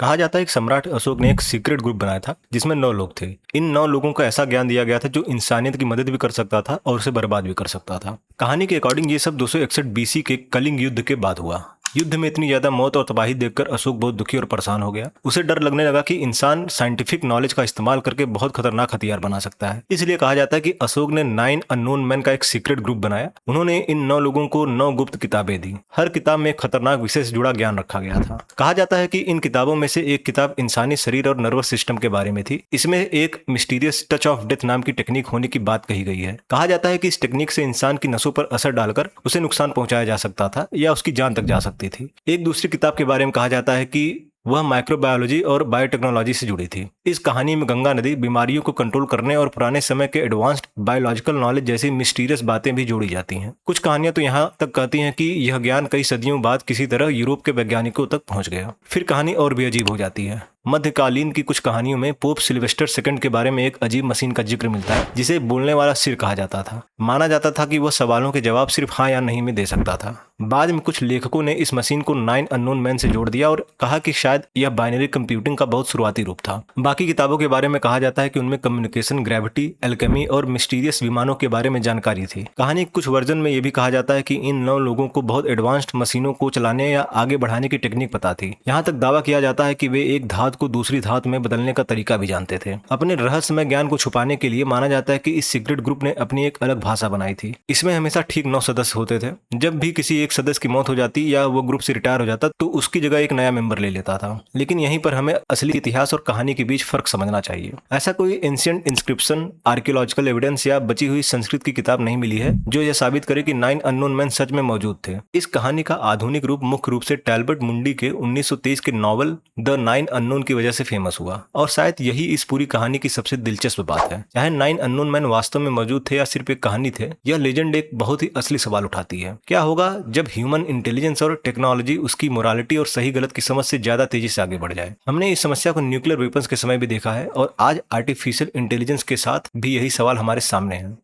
कहा जाता है कि सम्राट अशोक ने एक सीक्रेट ग्रुप बनाया था जिसमें 9 लोग थे। इन 9 लोगों को ऐसा ज्ञान दिया गया था जो इंसानियत की मदद भी कर सकता था और उसे बर्बाद भी कर सकता था। कहानी के अकॉर्डिंग ये सब 261 बीसी के कलिंग युद्ध के बाद हुआ। युद्ध में इतनी ज्यादा मौत और तबाही देखकर अशोक बहुत दुखी और परेशान हो गया। उसे डर लगने लगा कि इंसान साइंटिफिक नॉलेज का इस्तेमाल करके बहुत खतरनाक हथियार बना सकता है। इसलिए कहा जाता है कि अशोक ने 9 अननोन मैन का एक सीक्रेट ग्रुप बनाया। उन्होंने इन 9 लोगों को 9 गुप्त किताबें दी। हर किताब में एक खतरनाक विषय से जुड़ा ज्ञान रखा गया था। कहा जाता है कि इन किताबों में से एक किताब इंसानी शरीर और नर्वस सिस्टम के बारे में थी। इसमें एक मिस्टीरियस टच ऑफ डेथ नाम की टेक्निक होने की बात कही गई है। कहा जाता है कि इस टेक्निक से इंसान की नसों पर असर डालकर उसे नुकसान पहुंचाया जा सकता था या उसकी जान तक जा सकती थी। एक दूसरी किताब के बारे में कहा जाता है कि वह माइक्रोबायोलॉजी और बायोटेक्नोलॉजी से जुड़ी थी। इस कहानी में गंगा नदी, बीमारियों को कंट्रोल करने और पुराने समय के एडवांस्ड बायोलॉजिकल नॉलेज जैसी मिस्टीरियस बातें भी जोड़ी जाती हैं। कुछ कहानियां तो यहाँ तक कहती हैं कि यह ज्ञान कई सदियों बाद किसी तरह यूरोप के वैज्ञानिकों तक पहुंच गया। फिर कहानी और भी अजीब हो जाती है। मध्यकालीन की कुछ कहानियों में पोप सिल्वेस्टर सेकंड के बारे में एक अजीब मशीन का जिक्र मिलता है जिसे बोलने वाला सिर कहा जाता था। माना जाता था कि वह सवालों के जवाब सिर्फ हाँ या नहीं में दे सकता था। बाद में कुछ लेखकों ने इस मशीन को 9 अननोन मैन से जोड़ दिया और कहा कि शायद यह बाइनरी कंप्यूटिंग का बहुत शुरुआती रूप था। बाकी किताबों के बारे में कहा जाता है कि उनमें कम्युनिकेशन, ग्रेविटी, एल्केमी और मिस्टीरियस विमानों के बारे में जानकारी थी। कहानी के कुछ वर्जन में यह भी कहा जाता है कि इन 9 लोगों को बहुत एडवांस्ड मशीनों को चलाने या आगे बढ़ाने की टेक्निक पता थी। यहाँ तक दावा किया जाता है कि वे एक धातु को दूसरी धातु में बदलने का तरीका भी जानते थे। अपने रहस्यमय ज्ञान को छुपाने के लिए माना जाता है कि इस सीक्रेट ग्रुप ने अपनी एक अलग भाषा बनाई थी। इसमें हमेशा ठीक 9 सदस्य होते थे। जब भी किसी एक सदस्य की मौत हो जाती या वो ग्रुप से रिटायर हो जाता तो उसकी जगह एक नया मेंबर ले लेता था। लेकिन यहीं पर हमें असली इतिहास और कहानी के बीच फर्क समझना चाहिए। ऐसा कोई एंशिएंट इंस्क्रिप्शन, आर्कियोलॉजिकल एविडेंस या बची हुई संस्कृत की किताब नहीं मिली है जो यह साबित करे कि 9 अननोन मैन सच में मौजूद थे। इस कहानी का आधुनिक रूप मुख्य रूप से टैलबर्ट मुंडी के 1923 के नॉवल द 9 अननोन की वजह से फेमस हुआ और शायद यही इस पूरी कहानी की सबसे दिलचस्प बात है। चाहे 9 अननोन मैन वास्तव में मौजूद थे या सिर्फ एक कहानी थे, यह लेजेंड एक बहुत ही असली सवाल उठाती है। क्या होगा जब ह्यूमन इंटेलिजेंस और टेक्नोलॉजी उसकी मोरालिटी और सही गलत की समझ से ज्यादा तेजी से आगे बढ़ जाए। हमने इस समस्या को न्यूक्लियर वेपन्स के समय भी देखा है और आज आर्टिफिशियल इंटेलिजेंस के साथ भी यही सवाल हमारे सामने है।